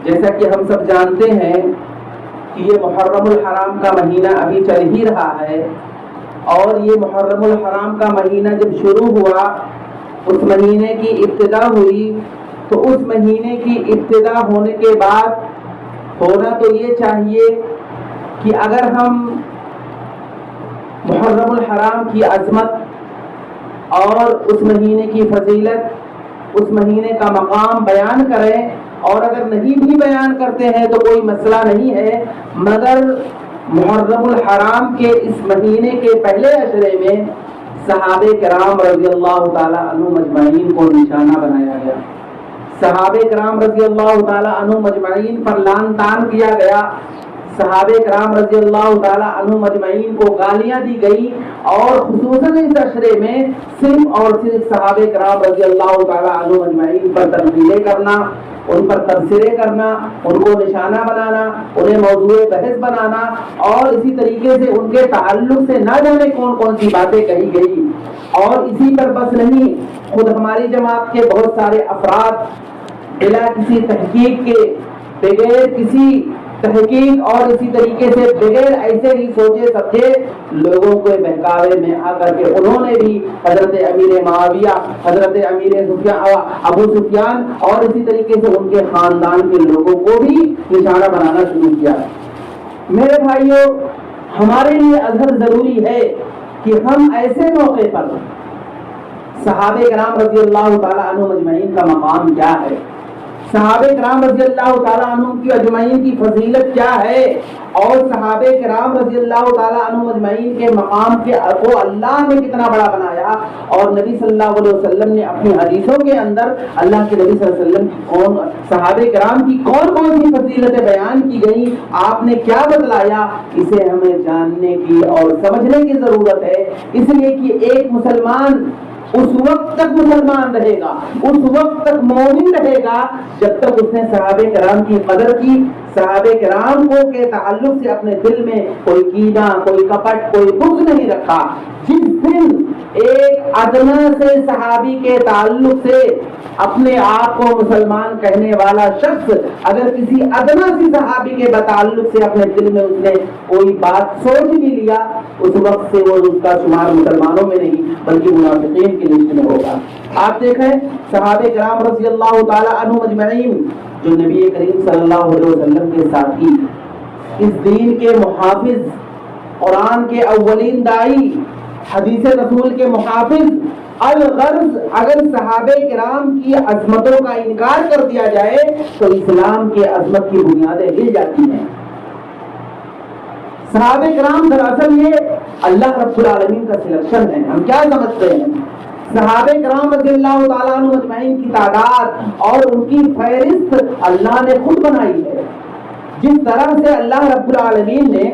جیسا کہ ہم سب جانتے ہیں کہ یہ محرم الحرام کا مہینہ ابھی چل ہی رہا ہے، اور یہ محرم الحرام کا مہینہ جب شروع ہوا، اس مہینے کی ابتدا ہوئی، تو اس مہینے کی ابتدا ہونے کے بعد ہونا تو یہ چاہیے کہ اگر ہم محرم الحرام کی عظمت اور اس مہینے کی فضیلت، اس مہینے کا مقام بیان کریں، اور اگر نہیں بھی بیان کرتے ہیں تو کوئی مسئلہ نہیں ہے، مگر محرم الحرام کے اس مہینے کے پہلے عشرے میں صحابہ کرام رضی اللہ تعالی عنہ مجمعین کو نشانہ بنایا گیا، صحابہ کرام رضی اللہ تعالی عنہ مجمعین پر لعن طعن کیا گیا، صحابہ کرام رضی اللہ تعالی عنہ مجمعین کو گالیاں دی گئی، اور خصوصاً اس عشرے میں صرف اور صرف صحابہ کرام رضی اللہ تعالی عنہ مجمعین پر تنقیدیں کرنا، ان پر تبصرے کرنا، ان کو نشانہ بنانا، انہیں موضوع بحث بنانا، اور اسی طریقے سے ان کے تعلق سے نہ جانے کون کون سی باتیں کہی گئی۔ اور اسی پر بس نہیں، خود ہماری جماعت کے بہت سارے افراد بلا کسی تحقیق کے، بغیر کسی تحقیق اور اسی طریقے سے بغیر ایسے ہی سوچے سمجھے لوگوں کے بہکاوے میں آ کر کے انہوں نے بھی حضرت امیر معاویہ، حضرت امیر ابو سفیان اور اسی طریقے سے ان کے خاندان کے لوگوں کو بھی نشانہ بنانا شروع کیا۔ میرے بھائیوں، ہمارے لیے ازہر ضروری ہے کہ ہم ایسے موقع پر صحابہ کرام رضی اللہ تعالی عنہ مجمعین کا مقام کیا ہے، صحابہ کرام رضی اللہ تعالیٰ عنہ کی اجمعین کی فضیلت کیا ہے، اور صحابہ کرام رضی اللہ تعالیٰ عنہ اجمعین کے مقام کو اللہ نے کتنا بڑا بنایا، اور نبی صلی اللہ علیہ وسلم نے اپنی حدیثوں کے اندر اللہ کے نبی صلی اللہ علیہ وسلم کی صحابہ کرام کی کون کون سی فضیلتیں بیان کی گئی، آپ نے کیا بتلایا، اسے ہمیں جاننے کی اور سمجھنے کی ضرورت ہے۔ اس لیے کہ ایک مسلمان اس وقت تک مسلمان رہے گا، اس وقت تک مومن رہے گا جب تک اس نے صحابہ کرام کی قدر کی، صحابہ کرام کو کے تعلق سے اپنے دل میں کوئی کینہ، کوئی کپٹ، کوئی بغض نہیں رکھا۔ جس دن ایک ادنا سے صحابی کے تعلق سے اپنے آپ کو مسلمان کہنے والا شخص اگر کسی ادنا سی صحابی کے تعلق سے اپنے دل میں اس نے کوئی بات سوچ بھی لیا، اس وقت سے وہ اس کا شمار مسلمانوں میں نہیں بلکہ منافقین کی لسٹ میں ہوگا۔ آپ دیکھیں صحابہ کرام رضی اللہ تعالی عنہ مجمعین جو نبی کریم صلی اللہ علیہ وسلم کے ساتھی، اس دین کے محافظ، قرآن کے اولین داعی، حدیث رسول کے محافظ، الغرض اگر صحابہ کرام کی عظمتوں کا انکار کر دیا جائے تو اسلام کے عظمت کی بنیادیں ہل جاتی ہیں۔ صحابہ کرام دراصل یہ اللہ رب العالمین کا سلیکشن ہے۔ ہم کیا سمجھتے ہیں؟ صحابہ کرام رضی اللہ تعالیٰ عنہ مجمعین کی تعداد اور ان کی فہرست اللہ نے خود بنائی ہے۔ جس طرح سے اللہ رب العالمین نے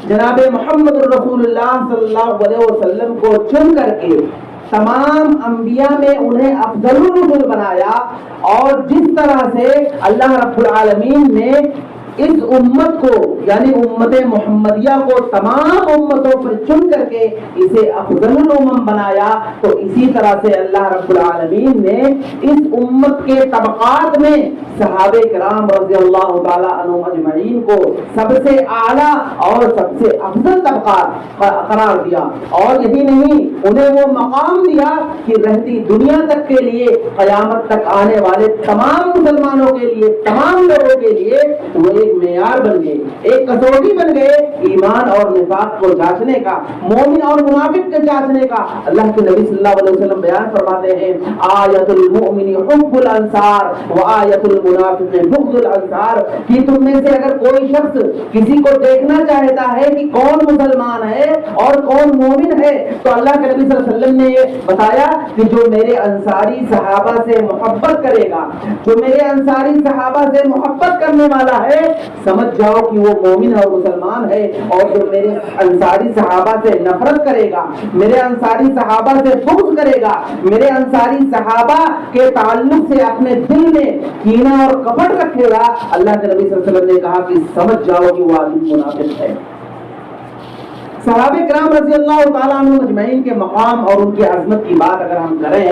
جناب محمد رسول اللہ صلی اللہ علیہ وسلم کو چن کر کے تمام انبیاء میں انہیں افضل الرسل بنایا، اور جس طرح سے اللہ رب العالمین نے اس امت کو یعنی امت محمدیہ کو تمام امتوں پر چن کر کے اسے افضل الامم بنایا، تو اسی طرح سے اللہ رب العالمین نے اس امت کے طبقات میں صحابہ کرام رضی اللہ تعالی عنہ اجمعین کو سب سے اعلیٰ اور سب سے افضل طبقات قرار دیا، اور یہی نہیں انہیں وہ مقام دیا کہ رہتی دنیا تک کے لیے، قیامت تک آنے والے تمام مسلمانوں کے لیے، تمام لوگوں کے لیے وہ ایک معیار بن گئے، ایک کسوٹی بن گئے ایمان اور نفاق کو جانچنے کا، مومن اور منافق کو جانچنے کا۔ اللہ کے نبی صلی اللہ علیہ وسلم بیان فرماتے ہیں آیت المؤمن حب الانصار و آیت المنافق بغض الانصار، کہ تم میں سے اگر کوئی شخص کسی کو دیکھنا چاہتا ہے کہ کون مسلمان ہے اور کون مومن ہے تو اللہ کے نبی صلی اللہ علیہ وسلم نے یہ بتایا کہ جو میرے انصاری صحابہ سے محبت کرے گا، جو میرے انصاری صحابہ سے محبت کرنے والا ہے، سمجھ جاؤ کہ وہ مومن اور مسلمان ہے، اور جو میرے انصاری صحابہ سے نفرت کرے گا، میرے انصاری صحابہ سے بغض کرے گا، میرے انصاری صحابہ کے تعلق سے اپنے دل میں کینہ اور کپٹ رکھے گا، اللہ کے نبی صلی اللہ علیہ وسلم نے کہا کہ سمجھ جاؤ کہ وہ آدمی منافق ہے۔ صحابہ کرام رضی اللہ تعالیٰ عنہ اجمعین کے مقام اور ان کی عظمت کی بات اگر ہم کریں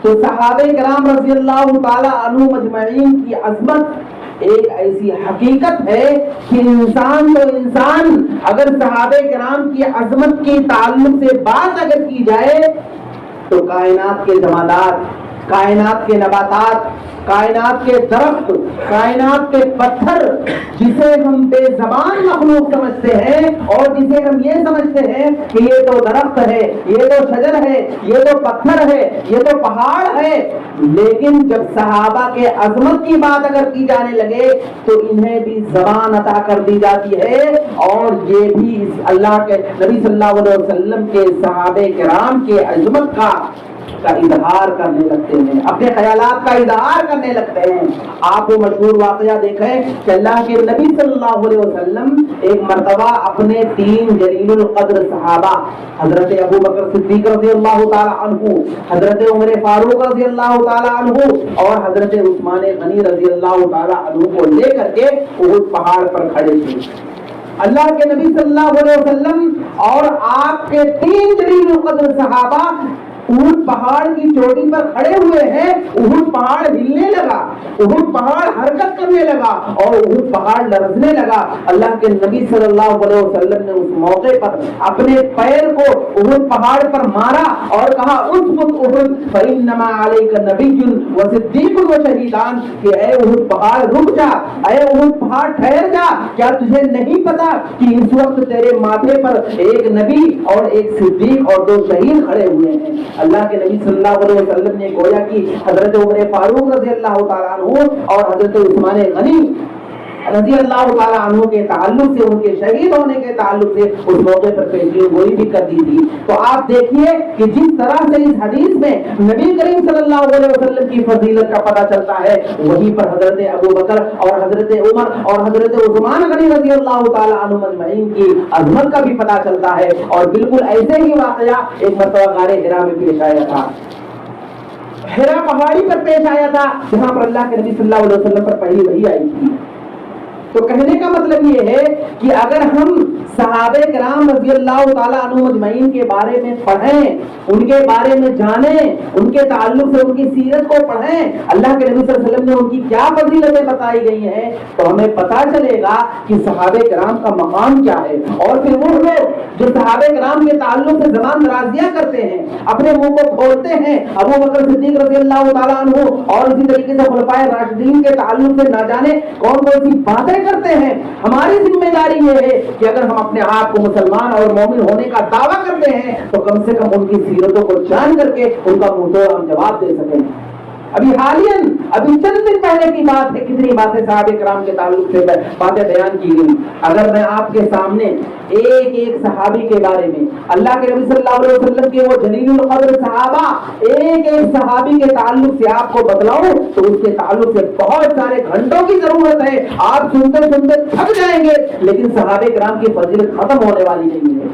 تو صحابہ کرام رضی اللہ تعالی عنہ مجمعین کی عظمت ایک ایسی حقیقت ہے کہ انسان تو انسان، اگر صحابہ کرام کی عظمت کی تعلق سے بات اگر کی جائے تو کائنات کے جمادات، کائنات کے نباتات، کائنات کے درخت، کائنات کے پتھر، جسے ہم بے زبان مخلوق سمجھتے ہیں اور جسے ہم یہ سمجھتے ہیں کہ یہ تو درخت ہے، یہ تو شجر ہے، یہ تو پتھر ہے، یہ تو پہاڑ ہے، لیکن جب صحابہ کے عظمت کی بات اگر کی جانے لگے تو انہیں بھی زبان عطا کر دی جاتی ہے اور یہ بھی اللہ کے نبی صلی اللہ علیہ وسلم کے صحابہ کرام کے عظمت کا اظہار کرنے لگتے ہیں، اپنے خیالات کا اظہار کرنے لگتے ہیں۔ آپ وہ مشہور واقعہ دیکھیں کہ اللہ کے نبی صلی اللہ علیہ وسلم ایک مرتبہ اپنے 3 جلیل القدر صحابہ حضرت ابو بکر صدیق رضی اللہ تعالی عنہ، حضرت عمر فاروق رضی اللہ تعالی عنہ اور حضرت عثمان غنی رضی اللہ تعالی عنہ کو لے کر کے احد پہاڑ پر کھڑے تھے۔ اللہ کے نبی صلی اللہ علیہ وسلم اور آپ کے 3 جلیل القدر صحابہ احد پہاڑ کی چوٹی پر کھڑے ہوئے ہیں، احد پہاڑ ہلنے لگا، احد پہاڑ حرکت کرنے لگا اور احد پہاڑ لرزنے لگا۔ اللہ کے نبی صلی اللہ علیہ وسلم نے اس موقع پر اپنے پیر کو احد پہاڑ پر مارا اور کہا اثبت احد فانما علیک نبی وصدیق وشہیدان، کہ اے احد پہاڑ رک جا، اے احد پہاڑ ٹھہر جا، کیا تجھے نہیں پتا کہ اس وقت تیرے ماتھے پر ایک نبی اور ایک صدیق اور 2 شہید کھڑے ہوئے ہیں۔ اللہ کے نبی صلی اللہ علیہ وسلم نے گویا کہ حضرت عمر فاروق رضی اللہ تعالیٰ عنہ اور حضرت عثمان غنی رضی اللہ تعالیٰ عنہ کے تعلق سے، ان کے شہید ہونے کے تعلق سے اس موقع پر پیشین گوئی بھی کر دی تھی۔ تو آپ دیکھیے کہ جس طرح سے اس حدیث میں نبی کریم صلی اللہ علیہ وسلم کی فضیلت کا پتہ چلتا ہے، وہیں پر حضرت ابو بکر اور حضرت عمر اور حضرت عثمان غنی رضی اللہ تعالیٰ عنہ مجمعین کی عظمت کا بھی پتہ چلتا ہے۔ اور بالکل ایسے ہی واقعہ ایک مرتبہ غار حرا میں پیش آیا تھا، حرا پہاڑی پر پیش آیا تھا جہاں پر اللہ کے نبی صلی اللہ علیہ وسلم پر پہلی وحی آئی تھی۔ تو کہنے کا مطلب یہ ہے کہ اگر ہم صحابہ کرام رضی اللہ تعالیٰ عنہ مجمعین کے بارے میں پڑھیں، ان کے بارے میں جانیں، ان کے تعلق سے ان کی سیرت کو پڑھیں، اللہ کے نبی صلی اللہ علیہ وسلم نے ان کی کیا فضیلتیں بتائی گئی ہیں، تو ہمیں پتہ چلے گا کہ صحابہ کرام کا مقام کیا ہے۔ اور پھر وہ لوگ جو صحابہ کرام کے تعلق سے زبان درازیاں کرتے ہیں، اپنے منہ کو کھولتے ہیں، ابو بکر صدیق رضی اللہ تعالیٰ عنہ اور اسی طریقے سے خلفائے راشدین کے تعلق سے نہ جانے کون کون سی باتیں کرتے ہیں، ہماری ذمہ داری یہ ہے کہ اگر ہم اپنے آپ کو مسلمان اور مومن ہونے کا دعویٰ کرتے ہیں تو کم سے کم ان کی سیرتوں کو جان کر کے ان کا منہ توڑ ہم جواب دے سکیں۔ ابھی حالیاً ابھی چند دن پہلے کی بات ہے، کتنی باتیں صحابہ کرام کے تعلق سے باتیں بیان کی گئی۔ اگر میں آپ کے سامنے ایک ایک صحابی کے بارے میں، اللہ کے نبی صلی اللہ علیہ وسلم کے وہ جلیل القدر صحابہ ایک ایک صحابی کے تعلق سے آپ کو بتلاؤں تو اس کے تعلق سے بہت سارے گھنٹوں کی ضرورت ہے، آپ سنتے سنتے تھک جائیں گے، لیکن صحابہ کرام کی فضیلت ختم ہونے والی نہیں ہے۔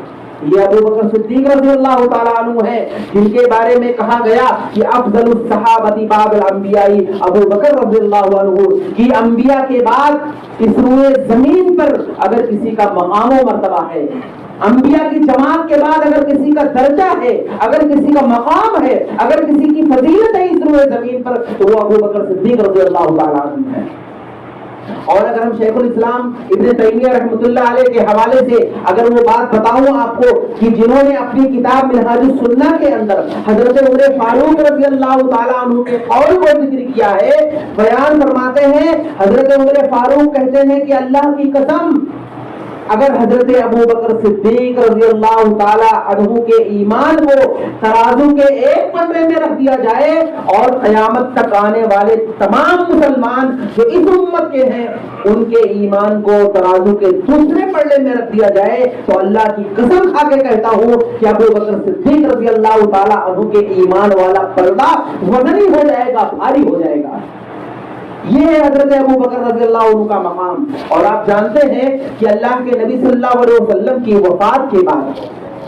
یہ ابو بکر صدیق رضی اللہ تعالیٰ عنہ ہے جن کے بارے میں کہا گیا کہ افضل الصحابہ بعد الانبیاء ابو بکر رضی اللہ عنہ، کہ انبیاء کے بعد اس روئے زمین پر اگر کسی کا مقام و مرتبہ ہے، انبیاء کی جماعت کے بعد اگر کسی کا درجہ ہے، اگر کسی کا مقام ہے، اگر کسی کی فضیلت ہے اس روئے زمین پر تو وہ ابو بکر صدیق رضی اللہ تعالیٰ عنہ ہے۔ اور اگر ہم شیخ الاسلام ابن تیمیہ رحمۃ اللہ علیہ کے حوالے سے اگر وہ بات بتاؤں آپ کو کہ جنہوں نے اپنی کتاب منہاج السنہ کے اندر حضرت عمر فاروق رضی اللہ تعالیٰ عنہ کے قول کو ذکر کیا ہے، بیان فرماتے ہیں حضرت عمر فاروق کہتے ہیں کہ اللہ کی قسم اگر حضرت ابو بکر صدیق رضی اللہ تعالی عنہ کے ایمان کو ترازو کے ایک پلڑے میں رکھ دیا جائے اور قیامت تک آنے والے تمام مسلمان جو اس امت کے ہیں ان کے ایمان کو ترازو کے دوسرے پلڑے میں رکھ دیا جائے تو اللہ کی قسم کھا کے کہتا ہوں کہ ابو بکر صدیق رضی اللہ تعالی عنہ کے ایمان والا پلڑا وزنی ہو جائے گا، بھاری ہو جائے گا۔ یہ ہے حضرت ابو بکر رضی اللہ عنہ کا مقام۔ اور آپ جانتے ہیں کہ اللہ کے نبی صلی اللہ علیہ وسلم کی وفات کے بعد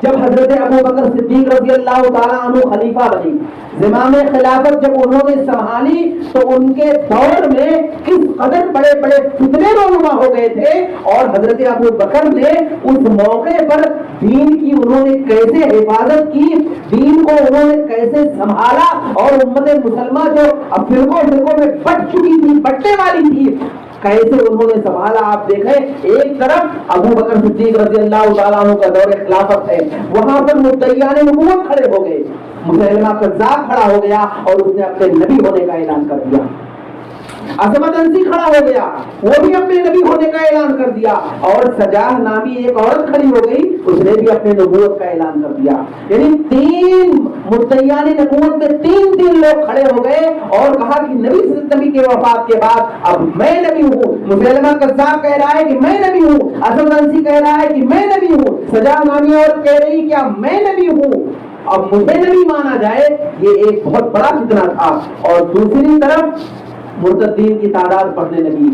جب حضرت ابو بکر صدیق رضی اللہ تعالیٰ عنہ خلیفہ بنے، زمام خلافت جب انہوں نے سنبھالی تو ان کے دور میں کس قدر بڑے بڑے فتنے رونما ہو گئے تھے، اور حضرت ابو بکر نے اس موقع پر دین کی انہوں نے کیسے حفاظت کی، دین کو انہوں نے کیسے سنبھالا، اور امت مسلمہ جو اب فرقوں میں بٹ چکی تھی، بٹنے والی تھی، کیسے انہوں نے سنبھالا۔ آپ دیکھیں ایک طرف ابو بکر صدیق رضی اللہ تعالیٰ عنہ کا دور خلافت ہے، وہاں پر مدعیان نبوت کھڑے ہو گئے، مسلمہ کذاب کھڑا ہو گیا اور اس نے اپنے نبی ہونے کا اعلان کر دیا، عظمت انسی کھڑا ہو گیا، وہ بھی اپنے نبی ہونے کا اعلان کر دیا، اور سجاہ نامی ایک عورت کھڑی ہو گئی، اس نے بھی اپنے نبوت کا اعلان کر دیا۔ یعنی تین مدعیان نبوت میں تین لوگ کھڑے ہو گئے اور کہا کہ نبی کے وفات کے بعد اب میں نبی ہوں۔ مسلمہ کذاب کہہ رہا ہے کہ میں نبی ہوں، عظمت انسی کہہ رہا ہے کہ میں نبی ہوں، سجاہ نامی عورت کہہ رہی کیا میں نبی ہوں، اب مجھے نبی مانا جائے، یہ ایک بہت بڑا فتنہ تھا۔ اور دوسری طرف مرتدین کی تعداد بڑھنے لگی،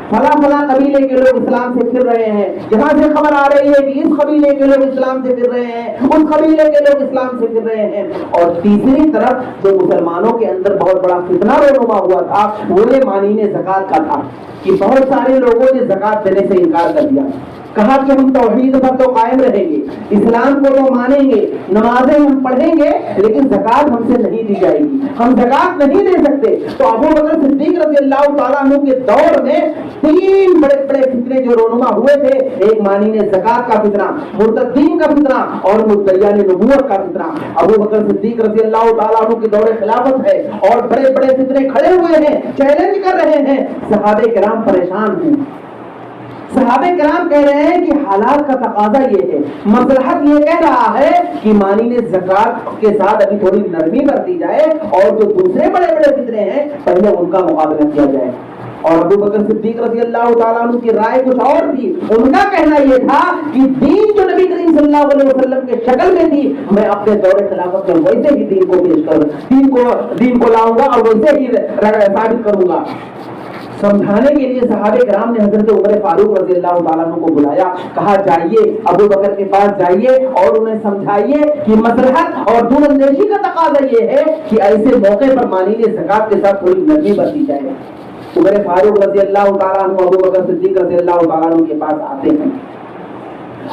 فلاں قبیلے کے لوگ اسلام سے پھر رہے ہیں، جہاں سے خبر آ رہی ہے کہ اس قبیلے کے لوگ اسلام سے پھر رہے ہیں، اس قبیلے کے لوگ اسلام سے پھر رہے ہیں۔ اور تیسری طرف جو مسلمانوں کے اندر بہت بڑا فتنہ رونما ہوا تھا وہ یہ مانین زکوٰۃ کا تھا، کہ بہت سارے لوگوں نے زکوٰۃ دینے سے انکار کر دیا، کہا کہ ہم توحید پر تو قائم رہیں گے، اسلام کو تو مانیں گے، نمازیں ہم پڑھیں گے، لیکن زکوٰۃ ہم سے نہیں دی جائے گی، ہم زکوٰۃ نہیں دے سکتے۔ تو ابو بکر صدیق رضی اللہ تعالیٰ عنہ کے دور میں تین بڑے بڑے فتنے جو رونما ہوئے تھے، ایک مانین زکوٰۃ کا فتنہ، مرتدین کا فتنہ، اور مدعیان نبوت کا فتنہ۔ ابو بکر صدیق رضی اللہ تعالیٰ عنہ کے دور خلافت ہے اور بڑے بڑے فتنے کھڑے ہوئے ہیں، چیلنج کر رہے ہیں، صحابہ کرام پریشان ہیں۔ صحابہ کرام کہہ رہے ہیں کہ حالات کا تقاضا یہ ہے، مصلحت یہ کہہ رہا ہے کہ مانین زکوٰۃ کے ساتھ ابھی تھوڑی نرمی برتی جائے، اور جو دوسرے بڑے بڑے فتنے ہیں پہلے ان کا مقابلہ کیا جائے۔ اور ابو بکر صدیق رضی اللہ تعالیٰ عنہ کی رائے کچھ اور تھی، ان کا کہنا یہ تھا کہ دین جو نبی کریم صلی اللہ علیہ وسلم کے شکل میں تھی، میں اپنے دور خلافت میں ویسے ہی دین کو پیش کروں، دین کو لاؤں گا اور ویسے ہی ثابت کروں گا۔ سمجھانے کے لیے صحابہ کرام نے حضرت عمر فاروق رضی اللہ تعالیٰ عنہ کو بلایا، کہا جائیے ابو بکر کے پاس جائیے اور انہیں سمجھائیے کہ مصلحت اور دور اندیشی کا تقاضا یہ ہے کہ ایسے موقع پر مانین زکوٰۃ کے ساتھ تھوڑی نرمی برتی جائے۔ عمر فاروق رضی اللہ تعالیٰ عنہ ابو بکر صدیق رضی اللہ تعالیٰ عنہ کے پاس آتے ہیں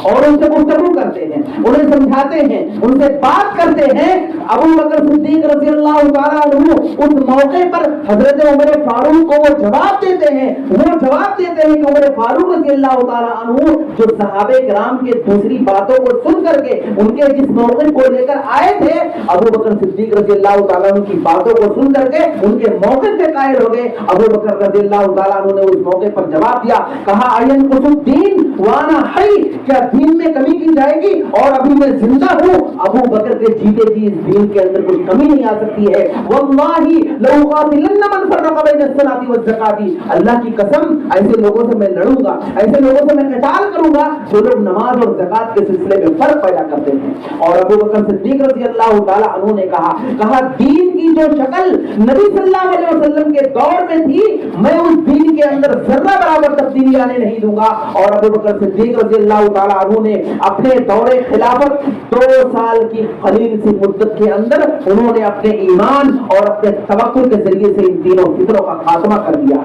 اور ان سے گفتگو کرتے ہیں، انہیں سمجھاتے ہیں، ان سے بات کرتے ہیں۔ ابو بکر صدیق رضی اللہ تعالیٰ عنہ اس موقع پر حضرت عمر فاروق کو وہ جواب دیتے ہیں کہ عمر فاروق رضی اللہ تعالیٰ عنہ جو صحابہ کرام کے دوسری باتوں کو سن کر کے ان کے جس موقع کو لے کر آئے تھے، ابو بکر صدیق رضی اللہ تعالیٰ عنہ کی باتوں کو سن کر کے ان کے موقع سے قائل ہو گئے۔ ابو بکر رضی اللہ تعالیٰ عنہ نے اس موقع پر جواب دیا، کہا آئین قصد الدین وانا حی، کیا دین میں کمی کی جائے گی اور ابھی میں زندہ ہوں؟ ابو بکر کے جیتے جی اس دین کے اندر کوئی کمی نہیں آ سکتی ہے۔ واللہ لأقاتلن من فرق بین الصلاۃ والزکاۃ، اللہ کی قسم ایسے لوگوں سے میں لڑوں گا، ایسے لوگوں سے میں قتال کروں گا جو لوگ نماز اور زکات کے سلسلے میں فرق پیدا کرتے ہیں۔ اور ابو بکر صدیق رضی اللہ تعالی عنہ نے کہا دین کی جو شکل نبی صلی اللہ علیہ وسلم کے دور میں تھی، میں اس دین کے اندر ذرہ برابر تبدیلی آنے نہیں دوں گا۔ اور ابو بکر صدیق رضی اللہ تعالی عنہ نے اپنے دور خلافت 2 سال کی قلیل سی مدت کے اندر انہوں نے اپنے ایمان اور اپنے توکل کے ذریعے سے ان تینوں فطروں کا خاتمہ کر دیا۔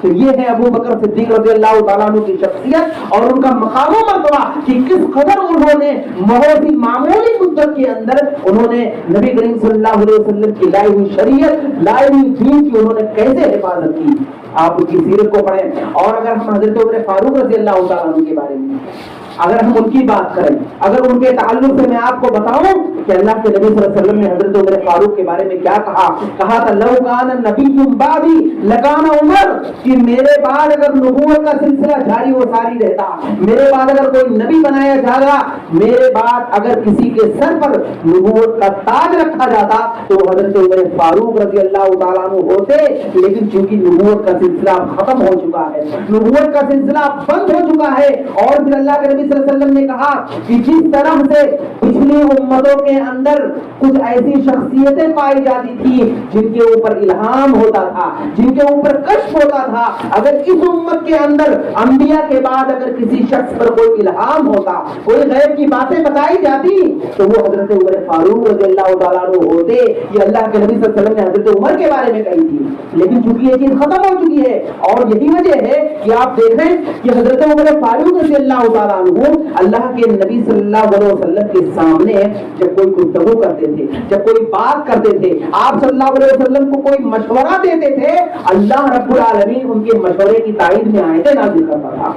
تو یہ ہے ابو بکر صدیق رضی اللہ تعالیٰ عنہ کی شخصیت اور ان کا مقام و مرتبہ کہ کس قدر انہوں نے بہت ہی معمولی مدت کے اندر انہوں نے نبی کریم صلی اللہ علیہ وسلم کی لائی ہوئی شریعت، لائی ہوئی دین کی انہوں نے کیسے حفاظت کی۔ آپ کی سیرت کو پڑھیں، اور اگر ہم حضرت عمر فاروق رضی اللہ تعالیٰ عنہ کے بارے میں اگر ہم ان کی بات کریں، اگر ان کے تعلق سے میں آپ کو بتاؤں کہ اللہ کے نبی صلی اللہ علیہ وسلم نے حضرت عمر فاروق کے بارے میں کیا کہا تھا، لو کان نبی بعدی لکان عمر، کہ میرے بعد اگر نبوت کا سلسلہ جاری و ساری رہتا، میرے بعد اگر کوئی نبی بنایا جاتا، میرے بعد اگر کسی کے سر پر نبوت کا تاج رکھا جاتا تو حضرت عمر فاروق رضی اللہ تعالیٰ عنہ ہوتے، لیکن چونکہ نبوت کا سلسلہ ختم ہو چکا ہے، نبوت کا سلسلہ بند ہو چکا ہے، اور پھر اللہ کے نبی صلی اللہ علیہ وسلم نے کہا کہ جس طرح سے پچھلی امتوں کے اندر کچھ ایسی شخصیتیں پائی جاتی تھی جن کے اوپر الہام ہوتا تھا، جن کے اوپر کشف ہوتا تھا، اگر اس امت کے اندر انبیاء کے بعد اگر کسی شخص پر کوئی الہام ہوتا، کوئی غیب کی باتیں بتائی جاتی تو وہ حضرت عمر فاروق رضی اللہ تعالیٰ عنہ ہوتے۔ یہ اللہ کے نبی صلی اللہ علیہ وسلم نے حضرت عمر کے بارے میں کہی تھی، لیکن چونکہ یہ چیز ختم ہو چکی ہے اور یہی وجہ ہے کہ آپ دیکھیں کہ حضرت عمر فاروق رضی اللہ تعالیٰ عنہ اللہ کے نبی صلی اللہ علیہ وسلم کے سامنے جب کوئی گفتگو کرتے تھے، جب کوئی بات کرتے تھے، آپ صلی اللہ علیہ وسلم کو کوئی مشورہ دیتے تھے، اللہ رب العالمین ان کے مشورے کی تائید میں آیتیں نازل کرتا تھا۔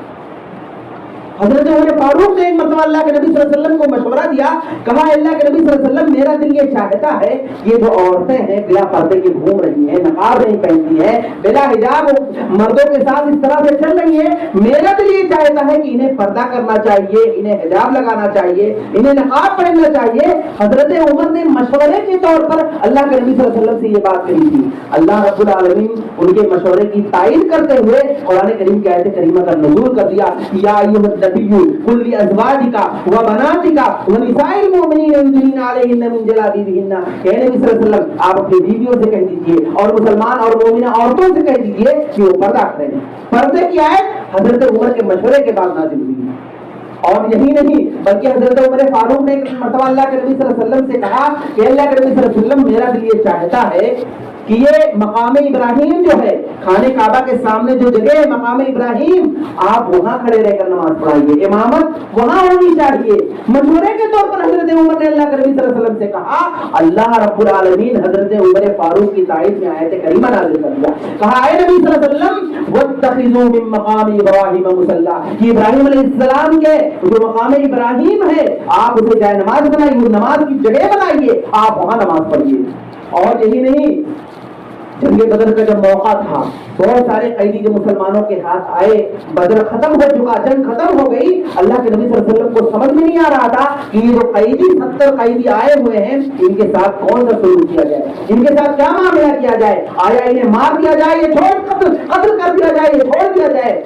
حضرت عمر فاروق نے ایک مرتبہ اللہ کے نبی صلی اللہ علیہ وسلم کو مشورہ دیا، کہا اللہ کے نبی صلی اللہ علیہ وسلم میرا دل یہ چاہتا ہے، یہ جو عورتیں ہیں بلا پردے کی گھوم رہی ہیں، نقاب نہیں پہنتی ہیں، بلا حجاب مردوں کے ساتھ اس طرح سے چل رہی ہیں، میرا دل یہ چاہتا ہے کہ انہیں پردہ کرنا چاہیے، انہیں حجاب لگانا چاہیے، انہیں نقاب پہننا چاہیے۔ حضرت عمر نے مشورے کے طور پر اللہ کے نبی صلی اللہ علیہ وسلم سے یہ بات کہی تھی۔ اللہ رب العالمین ان کے مشورے کی تائید کرتے ہوئے قرآن کریم کی آیت کریمہ کا نزول کر دیا، یا ایھا النبی قل لازواجک وبناتک ونساء المؤمنین یدنین علیہن من جلابیبہن، کہ نبی صلی اللہ علیہ وسلم آپ اپنی بیویوں سے کہہ دیجیے اور مسلمان اور مومنہ عورتوں سے کہہ دیجیے کہ وہ پردہ کریں۔ پردے کی آیت حضرت عمر کے مشورے کے بعد نازل ہوئی، اور یہی نہیں بلکہ حضرت عمر فاروق نے ایک مرتبہ اللہ کے نبی صلی اللہ علیہ وسلم سے کہا کہ اللہ کے نبی صلی اللہ علیہ وسلم میرا دل یہ چاہتا ہے کہ یہ مقام ابراہیم جو ہے، خانہ کعبہ کے سامنے جو جگہ ہے مقام ابراہیم، آپ وہاں کھڑے رہ کر نماز پڑھائیے، امامت وہاں ہونی چاہیے۔ مشورے کے طور پر حضرت عمر نے اللہ کے نبی صلی اللہ علیہ وسلم سے کہا، اللہ رب العالمین حضرت عمر فاروق کی تائید میں آیت کریمہ نازل کر دیا، کہا اے نبی صلی اللہ علیہ وسلم واتخذوا من مقام ابراہیم مصلی، کہ ابراہیم علیہ السلام کے جو مقام ابراہیم ہے آپ اسے جائے نماز بنائیے، نماز کی جگہ بنائیے، آپ وہاں نماز پڑھیے۔ اور یہی نہیں، جنگ بدر کا جب موقع تھا، بہت سارے قیدی جو مسلمانوں کے ہاتھ آئے، بدر ختم ہو چکا، جنگ ختم ہو گئی، اللہ کے نبی صلی اللہ علیہ وسلم کو سمجھ میں نہیں آ رہا تھا کہ یہ جو قیدی 70 قیدی آئے ہوئے ہیں ان کے ساتھ کون سا سلوک کیا جائے، ان کے ساتھ کیا معاملہ کیا جائے، آیا انہیں مار دیا جائے، یہ قتل کر دیا جائے، یہ چھوڑ دیا جائے۔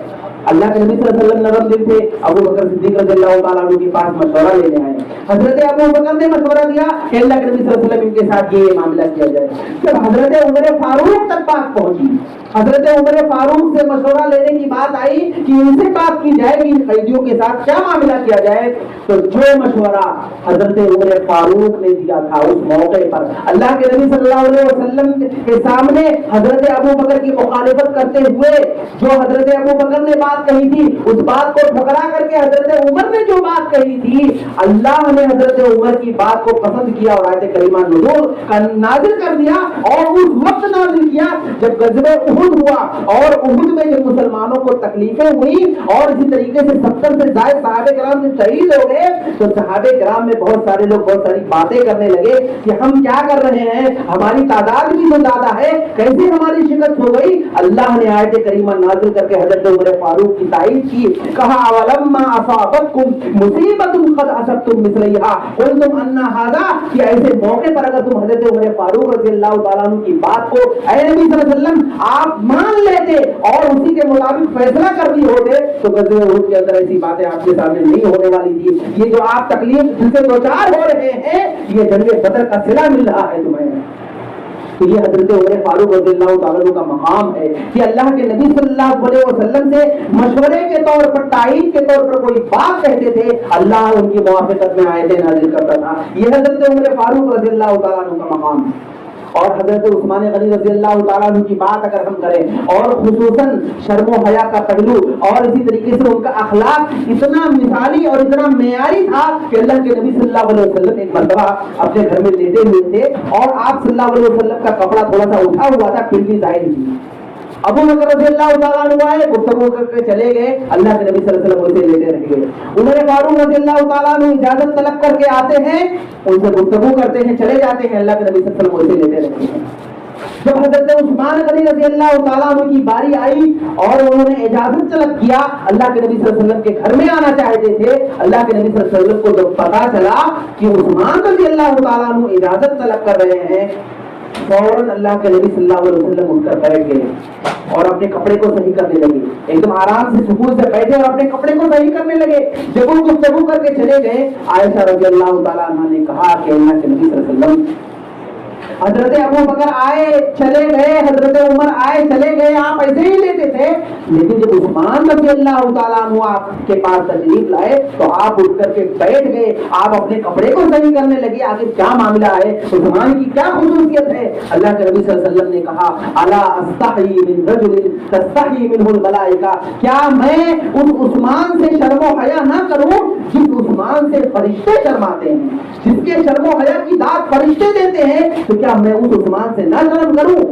اللہ کے نبی صلی اللہ علیہ وسلم نرم دل تھے، ابو بکر صدیق رضی اللہ تعالیٰ عنہ کے پاس مشورہ لینے آئے۔ حضرت ابو بکر نے مشورہ دیا کہ اللہ کے نبی صلی اللہ علیہ وسلم ان کے ساتھ یہ معاملہ کیا جائے۔ جب حضرت عمر فاروق تک بات پہنچی، حضرت عمر فاروق سے مشورہ لینے کی بات آئی کہ ان سے بات کی جائے کہ ان قیدیوں کے ساتھ کیا معاملہ کیا جائے، تو جو مشورہ حضرت عمر فاروق نے دیا تھا اس موقع پر اللہ کے نبی صلی اللہ علیہ وسلم کے سامنے حضرت ابو بکر کی مخالفت کرتے ہوئے جو حضرت ابو بکر نے بات کہی تھی اس بات کو ٹھکرا کر کے حضرت عمر نے جو بات کہی تھی، اللہ نے حضرت عمر کی بات کو پسند کیا اور آیت کریمہ نازل کر دیا، اور اس وقت نازل کیا جب غزوہ احد ہوا، اور احد میں جب مسلمانوں کو تکلیفیں ہوئی اور اسی طریقے سے 70 سے زائد صحابہ کرام سے شہید ہو گئے، تو صحابہ کرام میں بہت سارے لوگ بہت ساری باتیں کرنے لگے کہ ہم کیا کر رہے ہیں، ہماری تعداد بھی تو زیادہ ہے، کیسے ہماری شکست ہو گئی۔ اللہ نے آیت کریمہ نازل کر کے حضرت عمر فاروق کی تائید کی، کہا اولما اصابتکم مصیبت قد اصبتم مثلیھا قلتم ان ھذا، کہ ایسے موقع پر اگر تم حضرت عمر فاروق رضی اللہ تعالیٰ عنہ کی بات کو اے نبی صلی اللہ علیہ وسلم آپ مان لیتے اور اسی کے مطابق فیصلہ کر دی ہوتے تو غزوہ احد کے اندر ایسی باتیں آپ کے سامنے نہیں ہونے والی تھی۔ یہ جو آپ تکلیف جن سے دوچار ہو رہے ہیں یہ جنگ بدر کا صلہ مل رہا ہے تمہیں۔ تو یہ حضرت عمر فاروق رضی اللہ تعالیٰ عنہ کا مقام ہے کہ اللہ کے نبی صلی اللہ علیہ وسلم سے مشورے کے طور پر، تائید کے طور پر کوئی بات کہتے تھے، اللہ ان کی موافقت میں آیتیں نازل کرتا تھا۔ یہ حضرت عمر فاروق رضی اللہ تعالیٰ عنہ کا مقام ہے۔ اور حضرت عثمان غنی رضی اللہ تعالیٰ عنہ کی بات اگر ہم کریں، اور خصوصاً شرم و حیا کا پہلو اور اسی طریقے سے ان کا اخلاق اتنا مثالی اور اتنا معیاری تھا کہ اللہ کے نبی صلی اللہ علیہ وسلم ایک مرتبہ اپنے گھر میں لیٹے ہوئے تھے اور آپ صلی اللہ علیہ وسلم کا کپڑا تھوڑا سا اٹھا ہوا تھا، پھر بھی ظاہر تھی۔ ابو بکر رضی اللہ تعالیٰ عنہ آئے، گفتگو کر کے چلے گئے، اللہ کے نبی صلی اللہ علیہ وسلم ویسے لیٹے رہ گئے۔ عمر فاروق رضی اللہ تعالیٰ عنہ اجازت طلب کر کے آتے ہیں، ان سے گفتگو کرتے ہیں، چلے جاتے ہیں، اللہ کے نبی صلی اللہ علیہ وسلم ویسے لیٹے رہتے ہیں۔ جب حضرت عثمان غنی رضی اللہ تعالیٰ عنہ کی باری آئی اور انہوں نے اجازت طلب کیا، اللہ کے نبی صلی اللہ علیہ وسلم کے گھر میں آنا چاہتے تھے، اللہ کے نبی صلی اللہ علیہ وسلم کو جب پتا چلا کہ عثمان رضی اللہ تعالیٰ عنہ اجازت طلب کر رہے ہیں، فوراً اللہ کے نبی صلی اللہ علیہ وسلم اٹھ کر بیٹھ گئے اور اپنے کپڑے کو صحیح کرنے لگے، ایک دم آرام سے سکون سے بیٹھے اور اپنے کپڑے کو صحیح کرنے لگے، جب وہ گفتگو کر کے چلے گئے، عائشہ رضی اللہ تعالیٰ عنہ نے کہا کہ اللہ کے نبی صلی اللہ علیہ وسلم، حضرت ابو بکر آئے چلے گئے، حضرت عمر آئے چلے گئے، آپ ایسے ہی لیتے تھے، لیکن جب عثمان رضی اللہ تعالیٰ عنہ آپ کے پاس تشریف لائے تو آپ اٹھ کر کے بیٹھ گئے، آپ اپنے کپڑے کو صحیح کرنے لگے، آگے کیا معاملہ ہے، عثمان کی کیا خصوصیت ہے؟ اللہ کے نبی صلی اللہ علیہ وسلم نے کہا الا استحی من رجل تستحی منہ الملائکہ، کیا میں اس عثمان سے شرم و حیا نہ کروں جس عثمان سے فرشتے شرماتے ہیں، جس کے شرم و حیا کی داد فرشتے دیتے ہیں، تو کیا میں اس عثمان سے نہ شرم کروں؟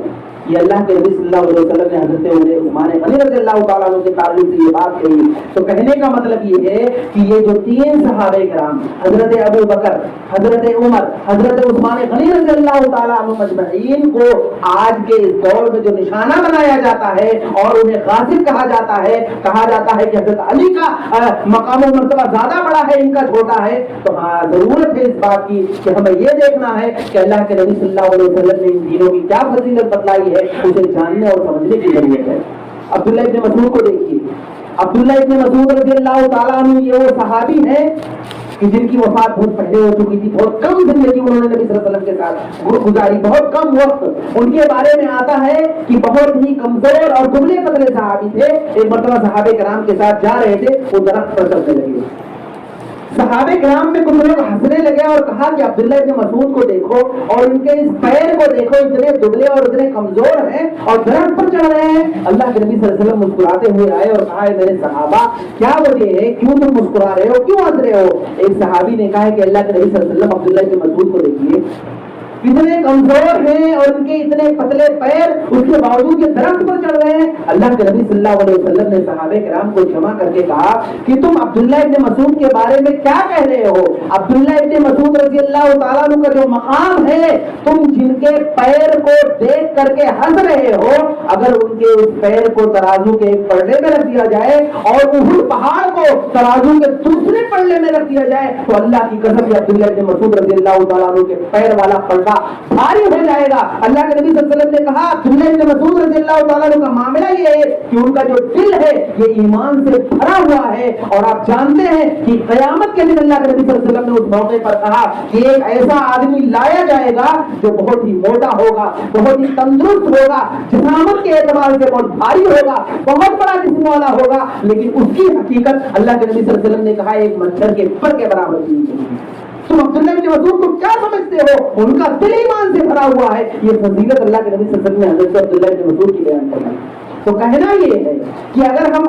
یہ اللہ کے نبی صلی اللہ علیہ وسلم نے حضرت عثمان غنی رضی اللہ تعالیٰ عنہ کے تعلق سے یہ بات کہی۔ تو کہنے کا مطلب یہ ہے کہ یہ جو تین صحابہ کرام، حضرت ابو بکر، حضرت عمر، حضرت عثمان غنی رضی اللہ تعالیٰ عنہ مجمعین کو آج کے اس دور میں جو نشانہ بنایا جاتا ہے اور انہیں غاصب کہا جاتا ہے کہ حضرت علی کا مقام و مرتبہ زیادہ بڑا ہے، ان کا چھوٹا ہے، تو ہاں ضرورت ہے اس بات کی کہ ہمیں یہ دیکھنا ہے کہ اللہ کے نبی صلی اللہ علیہ وسلم نے ان دینوں کی کیا فضیلت بتلائی ہے، اسے جاننے اور سمجھنے کی ضرورت ہے۔ عبداللہ ابن مسعود کو دیکھیے، عبداللہ ابن مسعود رضی اللہ تعالیٰ عنہ یہ وہ صحابی ہیں کہ جن کی وفات بہت پہلے ہو چکی تھی، بہت کم زندگی انہوں نے نبی صلی اللہ علیہ وسلم کے ساتھ گزاری، بہت کم وقت۔ ان کے بارے میں آتا ہے کہ بہت ہی کمزور اور دبلے پتلے صحابی تھے۔ ایک مرتبہ صحابہ کرام کے ساتھ جا رہے تھے، وہ درخت پر چڑھنے لگے، صحابہ کرام میں کچھ لوگ ہنسنے لگے اور کہا کہ عبداللہ ابن مسعود کو دیکھو اور ان کے اس پیر کو دیکھو، اتنے دبلے اور اتنے کمزور ہیں اور درخت پر چڑھ رہے ہیں۔ اللہ کے نبی صلی اللہ علیہ وسلم مسکراتے ہوئے آئے اور کہا میرے صحابہ کیا وجہ ہے، کیوں تم مسکرا رہے ہو، کیوں ہنس رہے ہو؟ ایک صحابی نے کہا کہ اللہ کے نبی صلی اللہ علیہ وسلم عبداللہ ابن مسعود کو دیکھیے، اتنے کمزور ہیں اور ان کے اتنے پتلے پیر، اس کے باوجود یہ درخت پر چڑھ رہے ہیں۔ اللہ کے نبی صلی اللہ علیہ وسلم نے صحابہ کرام کو جمع کر کے کہا کہ تم عبداللہ ابن مسعود کے بارے میں کیا کہہ رہے ہو؟ عبداللہ ابن مسعود رضی اللہ تعالیٰ عنہ کا جو مقام ہے، تم جن کے پیر کو دیکھ کر کے ہنس رہے ہو، اگر ان کے اس پیر کو ترازو کے ایک پلڑے میں رکھ دیا جائے اور احد پہاڑ کو ترازو کے دوسرے پلڑے میں رکھ دیا جائے تو اللہ کی قسم عبداللہ ابن مسعود رضی اللہ تعالیٰ عنہ کے پیر والا پلڑا بھاری ہو جائے گا۔ اللہ کے نبی صلی اللہ علیہ وسلم نے کہا عبداللہ ابن مسعود رضی اللہ تعالیٰ عنہ کا معاملہ یہ ہے کہ ان کا جو دل ہے یہ ایمان سے بھرا ہوا ہے، اور آپ جانتے ہیں کہ قیامت کے دن اللہ کے نبی صلی اللہ علیہ وسلم نے اس موقع پر کہا کہ ایک ایسا آدمی لایا جائے گا جو بہت ہی موٹا ہوگا، بہت ہی تندرست ہوگا، جسامت کے اعتبار سے بہت بھاری ہوگا، بہت بڑا جسم والا ہوگا، لیکن اس کی حقیقت اللہ کے نبی صلی اللہ علیہ وسلم نے کہا ایک مچھر کے پر کے برابر نہیں ہے۔ تم عبداللہ ابن مسعود کو کیا سمجھتے ہو؟ ان کا دل ایمان سے بھرا ہوا ہے۔ یہ فضیلت اللہ کے نبی صلی اللہ علیہ وسلم نے حضرت عبداللہ ابن مسعود کی بیان فرمائی۔ تو کہنا یہ ہے کہ اگر ہم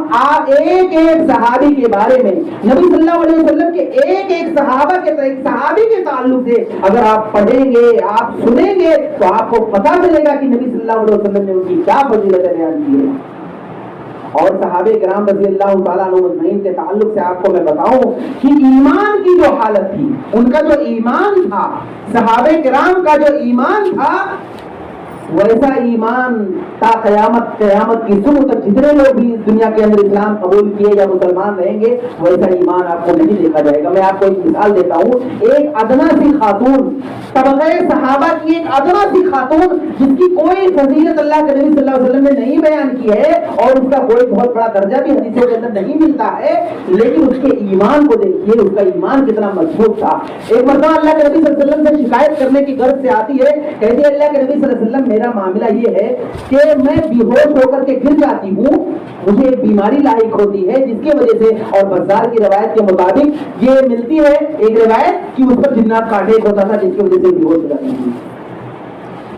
ایک ایک صحابی کے بارے میں نبی صلی اللہ علیہ وسلم کے ایک ایک صحابی کے تعلق سے اگر آپ پڑھیں گے، آپ سنیں گے، تو آپ کو پتہ چلے گا کہ نبی صلی اللہ علیہ وسلم نے ان کی کیا فضیلتیں بیان کی ہے۔ اور صحابہ کرام رضی اللہ تعالیٰ عنہ مجمعین کے تعلق سے آپ کو میں بتاؤں کہ ایمان کی جو حالت تھی، ان کا جو ایمان تھا، صحابہ کرام کا جو ایمان تھا، ویسا ایمان تا قیامت کی صبح تک جتنے لوگ بھی اس دنیا کے اندر اسلام قبول کیے یا مسلمان رہیں گے، ویسا ایمان آپ کو نہیں دیکھا جائے گا۔ میں آپ کو ایک مثال دیتا ہوں، ایک ادنا سی خاتون، طبقہ صحابہ کی ایک ادنا سی خاتون جس کی کوئی فضیلت اللہ کے نبی صلی اللہ علیہ وسلم نے نہیں بیان کی ہے اور اس کا کوئی بہت بڑا درجہ بھی حدیثوں کے اندر نہیں ملتا ہے، لیکن اس کے ایمان کو دیکھیے، اس کا ایمان کتنا مضبوط تھا۔ ایک مرتبہ اللہ کے نبی صلی اللہ علیہ وسلم سے شکایت کرنے کی غرض سے آتی ہے، کہتی ہے اللہ کے نبی صلی اللہ علیہ وسلم میرا معاملہ یہ ہے کہ میں بے ہوش ہو کر کے گر جاتی ہوں، مجھے ایک بیماری لاحق ہوتی ہے جس کی وجہ سے، اور بازار کی روایت کے مطابق یہ ملتی ہے ایک روایت کہ اس پر جنات کا اٹیک ہوتا تھا جس کی وجہ سے بے ہوش ہو جاتی تھی۔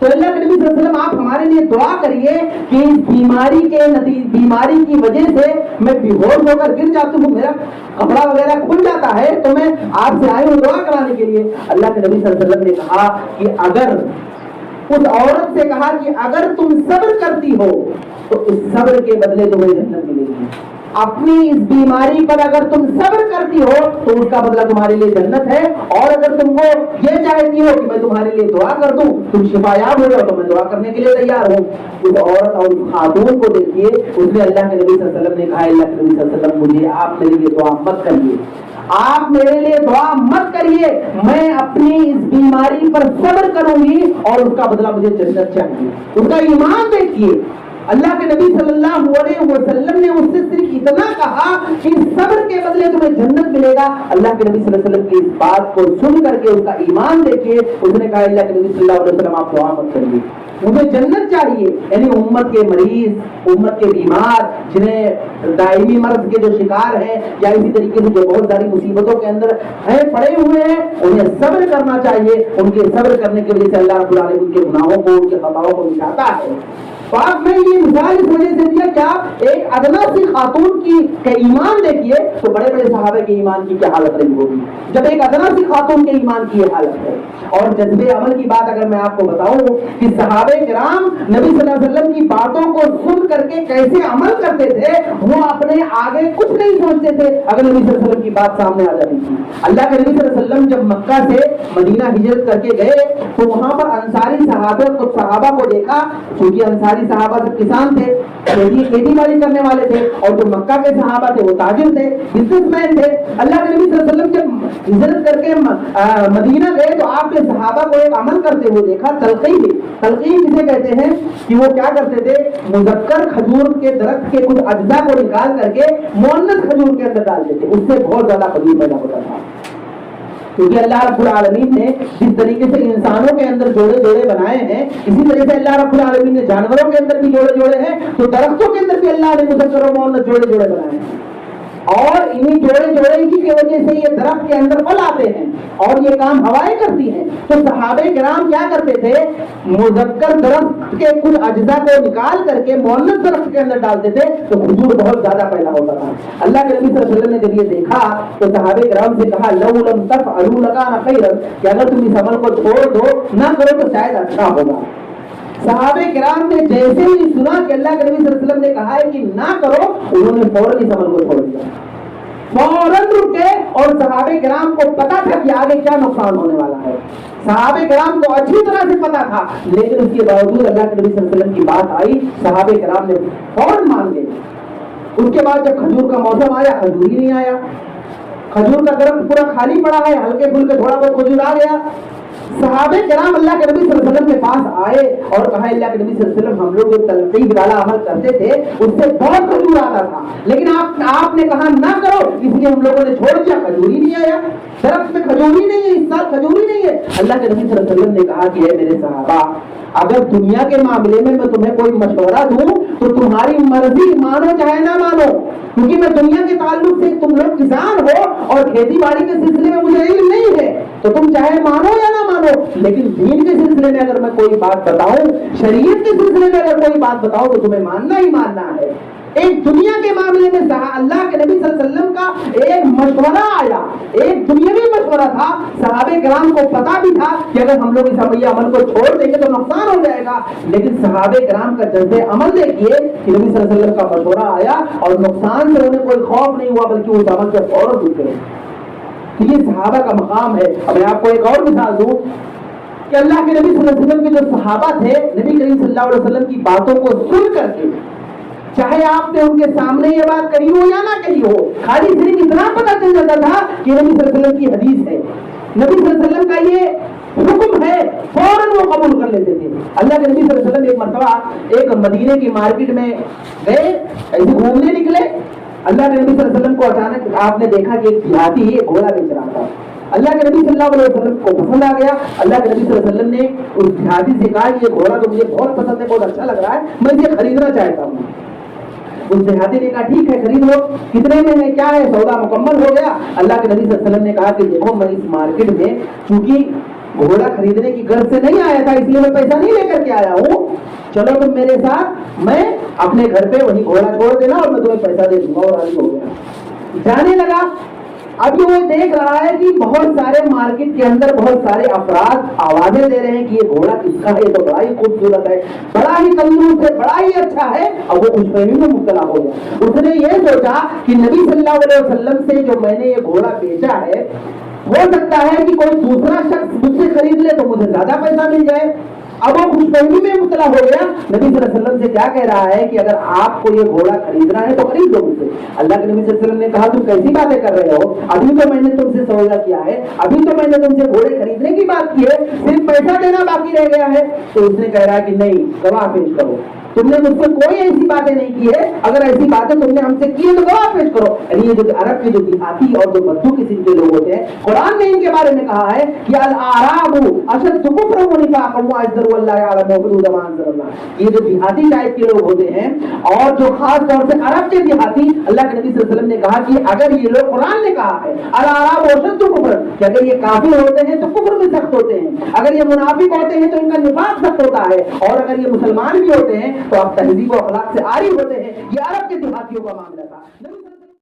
تو اللہ کے نبی صلی اللہ علیہ وسلم آپ ہمارے لیے دعا کریے کہ اس بیماری کی وجہ سے میں بے ہوش ہو کر گر جاتی ہوں، میرا کپڑا وغیرہ کھل جاتا ہے، تو میں آپ سے آئی ہوں دعا کرانے کے لیے۔ اللہ کے نبی صلی اللہ علیہ وسلم نے کہا کہ اگر اس عورت سے کہا کہ اگر تم صبر کرتی ہو تو اس صبر کے بدلے تمہیں جنت ملے گی، اپنی اس بیماری پر اگر تم صبر کرتی ہو تو اس کا بدلہ تمہارے لیے جنت ہے، اور اگر تم وہ یہ چاہتی ہو کہ میں تمہارے لیے دعا کر دوں، تم شفا یاب ہو جاؤ، تو میں دعا کرنے کے لیے تیار ہوں۔ اس عورت اور اس خاتون کو دیکھیے، اس نے اللہ کے نبی صلی اللہ علیہ وسلم نے کہا اللہ کے نبی صلی اللہ علیہ وسلم مجھے آپ میرے لیے دعا مت کریے، آپ میرے لیے دعا مت کریے، میں اپنی اس بیماری پر صبر کروں گی اور اس کا بدلہ مجھے جنت چاہیے۔ اس کا ایمان دیکھیے، اللہ کے نبی صلی اللہ علیہ وسلم نے اس سے صرف اتنا کہا کہ صبر کے بدلے تمہیں جنت ملے گا. اللہ کے نبی صلی اللہ علیہ وسلم کی اس بات کو سن کر کے اس کا ایمان دیکھیے, اس نے کہا اللہ کے نبی صلی اللہ علیہ وسلم آپ دعا مت کریے, مجھے جنت چاہیے. یعنی امت کے مریض, امت کے بیمار, جنہیں دائمی مرض کے جو شکار ہیں یا اسی طریقے سے جو بہت ساری مصیبتوں کے اندر ہیں پڑے ہوئے ہیں, انہیں صبر کرنا چاہیے. ان کے صبر کرنے کی وجہ سے اللہ رب العالمین ان کے گناہوں کو, ان کے خطاؤں کو مٹاتا ہے. تو آپ میں یہ مثال اس وجہ سے دیا کہ آپ ایک ادنا سی خاتون کی ایمان دیکھیے تو بڑے بڑے صحابہ کے ایمان کی کیا حالت رہی ہوگی جب ایک ادنا سی خاتون کے ایمان کی یہ حالت ہے. اور جذبے عمل کی بات اگر میں آپ کو بتاؤں کہ صحابہ کرام نبی صلی اللہ علیہ وسلم کی باتوں کو سن کر کے کیسے عمل کرتے تھے, وہ اپنے آگے کچھ نہیں سوچتے تھے اگر نبی صلی اللہ علیہ وسلم کی بات سامنے آ جاتی تھی. اللہ کے نبی صلی اللہ علیہ وسلم جب مکہ سے مدینہ ہجرت کر کے گئے تو وہاں پر انصاری صحابہ کو دیکھا, کیونکہ انصاری صحابہ سب کسان تھے, کھیتی باڑی کرنے والے تھے, اور جو مکہ کے صحابہ تھے وہ تاجر تھے, بزنس مین تھے. اللہ کے نبی صلی اللہ علیہ وسلم جب ہجرت کر کے مدینہ گئے تو آپ نے صحابہ کو ایک عمل کرتے ہوئے دیکھا, تلقین. تلقین کسے کہتے ہیں کہ وہ کیا کرتے تھے, مذکر کھجور کے درخت کے کچھ اجزاء کو نکال کر کے مؤنث کھجور کے اندر ڈالتے تھے, اس سے بہت زیادہ کھجور پیدا ہوتا تھا. کیونکہ اللہ رب العالمین نے جس طریقے سے انسانوں کے اندر جوڑے جوڑے بنائے ہیں, اسی طرح سے اللہ رب العالمین نے جانوروں کے اندر بھی جوڑے جوڑے ہیں, تو درختوں کے اندر بھی اللہ نے مذکر و مؤنث جوڑے جوڑے بنائے ہیں. اور انہی جوڑے جوڑے کی وجہ سے یہ درخت کے اندر پھل آتے ہیں اور یہ کام ہوائیں کرتی ہیں. تو صحابہ کرام کیا کرتے تھے, مذکر درخت کے کچھ اجزاء کو نکال کر کے مؤنث درخت کے اندر ڈالتے تھے تو کھجور بہت زیادہ پیدا ہوتا تھا. اللہ کے نبی صلی اللہ علیہ وسلم نے جب یہ دیکھا تو صحابہ کرام سے کہا لو لم تفعلوا لکان خیرا, کہ اگر تم اس عمل کو چھوڑ دو, نہ کرو تو شاید اچھا ہوگا. صحابہ کرام نے جیسے ہی سنا کہ اللہ کے نبی صلی اللہ علیہ وسلم نے کہا ہے کہ نہ کرو, انہوں نے فوراً اس عمل کو چھوڑ دیا, فوراً رکے. اور صحابہ کرام کو پتا تھا کہ آگے کیا نقصان ہونے والا ہے, صحابہ کرام کو اچھی طرح سے پتا تھا, لیکن اس کے باوجود اللہ کے نبی صلی اللہ علیہ وسلم کی بات آئی, صحابہ کرام نے فوراً مان گئے. اس کے بعد جب کھجور کا موسم آیا, کھجور ہی نہیں آیا, کھجور کا درخت پورا خالی پڑا ہے, ہلکے پھلکے تھوڑا بہت کھجور آ گیا. صحابہ کرام اللہ کے نبی صلی اللہ علیہ وسلم کے پاس آئے اور کہا اللہ کے نبی صلی اللہ علیہ وسلم ہم لوگ جو تلقین والا عمل کرتے تھے اس سے بہت کھجور آتا تھا, لیکن آپ نے کہا نہ کرو, اس لیے ہم لوگوں نے چھوڑ دیا, کھجور ہی نہیں آیا, درخت میں کھجور ہی نہیں ہے, اس سال کھجور ہی نہیں ہے. اللہ کے نبی صلی اللہ علیہ وسلم نے کہا کہ اے میرے صحابہ, اگر دنیا کے معاملے میں تمہیں کوئی مشورہ دوں تو تمہاری مرضی, مانو چاہے نہ مانو, کیونکہ میں دنیا کے تعلق سے, تم لوگ کسان ہو اور کھیتی باڑی کے سلسلے میں مجھے علم نہیں ہے, تو تم چاہے مانو یا نہ مانو, لیکن دین کے سلسلے میں اگر میں کوئی بات بتاؤں, شریعت کے سلسلے میں اگر کوئی بات بتاؤں تو تمہیں ماننا ہی ماننا ہے. ایک دنیا کے معاملے میں اللہ کے نبی صلی اللہ علیہ وسلم کا ایک مشورہ آیا, ایک دنیاوی مشورہ تھا. صحابہ کرام کو پتا بھی تھا کہ اگر ہم لوگ اس عمل کو چھوڑ دیں گے تو نقصان ہو جائے گا, لیکن صحابہ کرام کا جذبے عمل دیکھیے کہ نبی صلی اللہ علیہ وسلم کا مشورہ آیا اور نقصان سے انہیں کوئی خوف نہیں ہوا, بلکہ اس عمل سے فوراً رک گئے. یہ صحابہ کا مقام ہے. اب میں آپ کو ایک اور مثال دوں کہ اللہ کے نبی صلی اللہ علیہ وسلم کے جو صحابہ تھے, نبی کریم صلی اللہ علیہ وسلم کی باتوں کو سن کر کے, چاہے آپ نے ان کے سامنے یہ بات کہی ہو یا نہ کہی ہو, خالی صرف اتنا پتہ چل جاتا تھا کہ نبی صلی اللہ علیہ وسلم کی حدیث ہے, نبی صلی اللہ علیہ وسلم کا یہ حکم ہے, فوراً وہ قبول کر لیتے تھے. اللہ کے نبی صلی اللہ علیہ وسلم ایک مرتبہ ایک مدینے کی مارکیٹ میں گئے, ایسے گھومنے نکلے. اللہ کے نبی صلی اللہ علیہ وسلم کو اچانک آپ نے دیکھا کہ ایک دیہاتی ایک گھوڑا بیچ رہا تھا. اللہ کے نبی صلی اللہ علیہ وسلم کو پسند آ گیا. اللہ کے نبی صلی اللہ علیہ وسلم نے اس دیہاتی سے کہا کہ یہ گھوڑا تو مجھے بہت پسند ہے, بہت اچھا لگ رہا ہے, میں اسے خریدنا چاہتا ہوں. اس دیہاتی نے کہا ٹھیک ہے خرید لو, کتنے میں ہے, کیا ہے, سودا مکمل ہو گیا. اللہ کے نبی صلی اللہ علیہ وسلم نے کہا کہ دیکھو میں اس مارکیٹ میں چونکہ گھوڑا خریدنے کی غرض سے نہیں آیا تھا, اس لیے میں پیسہ نہیں لے کر کے آیا ہوں, چلو تم میرے ساتھ, میں اپنے گھر پہ وہی گھوڑا چھوڑ دینا اور میں تمہیں پیسہ دے دوں گا. اور راضی ہو گیا, جانے لگا. اب وہ دیکھ رہا ہے کہ بہت سارے مارکیٹ کے اندر بہت سارے افراد آوازیں دے رہے ہیں کہ یہ گھوڑا کس کا ہے, یہ تو بڑا ہی خوبصورت ہے, بڑا ہی تندرست ہے, بڑا ہی اچھا ہے. اب وہ خوش فہمی میں مبتلا ہو گیا. اس نے یہ سوچا کہ نبی صلی اللہ علیہ وسلم سے جو میں نے یہ گھوڑا بیچا ہے, ہو سکتا ہے کہ کوئی دوسرا شخص مجھ سے خرید لے تو مجھے زیادہ پیسہ مل جائے. اب وہ خوش فہمی میں مبتلا ہو گیا. نبی صلی اللہ علیہ وسلم سے کیا کہہ رہا ہے کہ اگر آپ کو یہ گھوڑا خریدنا ہے تو خرید لو مجھ سے. اللہ کے نبی صلی اللہ علیہ وسلم نے کہا تم کیسی باتیں کر رہے ہو, ابھی تو میں نے تم سے سودا کیا ہے, ابھی تو میں نے تم سے گھوڑے خریدنے کی بات کی ہے, صرف پیسہ دینا باقی رہ گیا ہے. تو اس نے کہہ رہا کہ نہیں, گواہ پیش کرو. تم نے مجھ سے کوئی ایسی باتیں نہیں کی ہے، اگر ایسی باتیں تم نے ہم سے کی ہے تو گواہ پیش کرو. یعنی یہ جو عرب کے جو دیہاتی اور جو بدو قسم کے لوگ ہوتے ہیں، قرآن نے ان کے بارے میں کہا ہے کہ الاعراب اشد کفرا ونفاقا واجدر واللہ یعلم حدود ما انزل اللہ. یہ جو دیہاتی ٹائپ کے لوگ ہوتے ہیں، اور جو خاص طور سے عرب کے دیہاتی، اللہ کے نبی صلی اللہ علیہ وسلم نے کہا کہ اگر یہ لوگ، قرآن نے کہا ہے الاعراب اشد کفرا، کہ اگر یہ کافر ہوتے ہیں تو کفر میں سخت ہوتے ہیں، اگر یہ منافق ہوتے ہیں تو ان کا نفاق سخت ہوتا ہے، اور اگر یہ مسلمان بھی ہوتے ہیں تو اب تہذیب و اخلاق سے عاری ہوتے ہیں. یہ عرب کے دیہاتیوں کا معاملہ تھا.